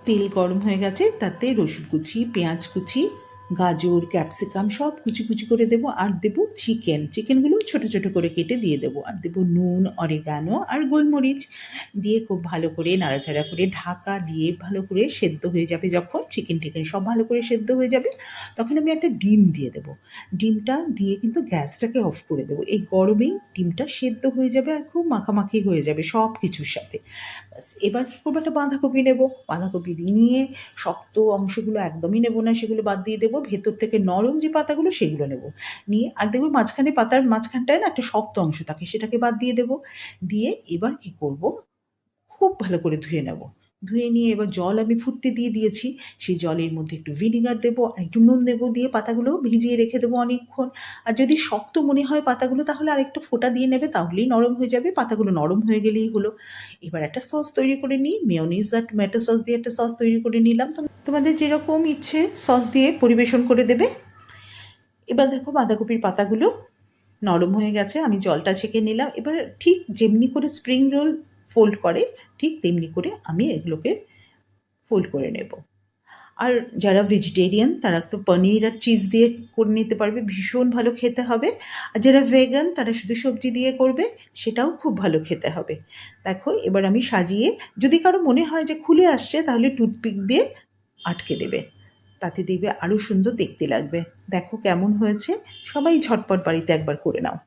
তেল গরম হয়ে গেছে, তাতে রসুন কুচি, পেঁয়াজ কুচি, গাজর, ক্যাপসিকাম সব কুচি কুচি করে দেবো। আর দেবো চিকেনগুলো ছোট ছোট করে কেটে দিয়ে দেবো। আর দেবো নুন, অরিগানো আর গোলমরিচ দিয়ে খুব ভালো করে নাড়াচাড়া করে ঢাকা দিয়ে ভালো করে সেদ্ধ হয়ে যাবে। যখন চিকেন সব ভালো করে সেদ্ধ হয়ে যাবে, তখন আমি একটা ডিম দিয়ে দেবো। ডিমটা দিয়ে কিন্তু গ্যাসটাকে অফ করে দেবো। এই গরমেই ডিমটা সেদ্ধ হয়ে যাবে আর খুব মাখামাখি হয়ে যাবে সব কিছুর সাথে। ব্যাস, এবার কী করবো, একটা বাঁধাকপি নেবো। বাঁধাকপি নিয়ে শক্ত অংশগুলো একদমই নেবো না, সেগুলো বাদ দিয়ে দেবো। ভেতর থেকে নরম যে পাতাগুলো সেগুলো নেবো। নিয়ে আর দেখবো মাঝখানে, পাতার মাঝখানটায় না একটা শক্ত অংশ থাকে, সেটাকে বাদ দিয়ে দেবো। দিয়ে এবার কী করবো, খুব ভালো করে ধুয়ে নেব। ধুয়ে নিয়ে এবার জল আমি ফুটতে দিয়ে দিয়েছি। সেই জলের মধ্যে একটু ভিনিগার দেবো আর একটু নুন দেবো, দিয়ে পাতাগুলো ভিজিয়ে রেখে দেবো অনেকক্ষণ। আর যদি শক্ত মনে হয় পাতাগুলো, তাহলে আরেকটু ফোঁটা দিয়ে নেবে, তাহলেই নরম হয়ে যাবে। পাতাগুলো নরম হয়ে গেলেই হলো। এবার একটা সস তৈরি করে নিই। মেয়োনিজ আর টমেটো সস দিয়ে একটা সস তৈরি করে নিলাম। তোমাদের যেরকম ইচ্ছে সস দিয়ে পরিবেশন করে দেবে। এবার দেখো বাঁধাকপির পাতাগুলো নরম হয়ে গেছে, আমি জলটা ছেঁকে নিলাম। এবার ঠিক যেমনি করে স্প্রিং রোল ফোল্ড করে, ঠিক তেমনি করে আমি এগুলোকে ফোল্ড করে নেব। আর যারা ভেজিটেরিয়ান তারা তো পনির আর চিজ দিয়ে করে নিতে পারবে, ভীষণ ভালো খেতে হবে। আর যারা ভেগান তারা শুধু সবজি দিয়ে করবে, সেটাও খুব ভালো খেতে হবে। দেখো এবার আমি সাজিয়ে, যদি কারো মনে হয় যে খুলে আসছে, তাহলে টুথপিক দিয়ে আটকে দেবে, তাতে দেখবে আরও সুন্দর দেখতে লাগবে। দেখো কেমন হয়েছে, সবাই ঝটপট বাড়িতে একবার করে নাও।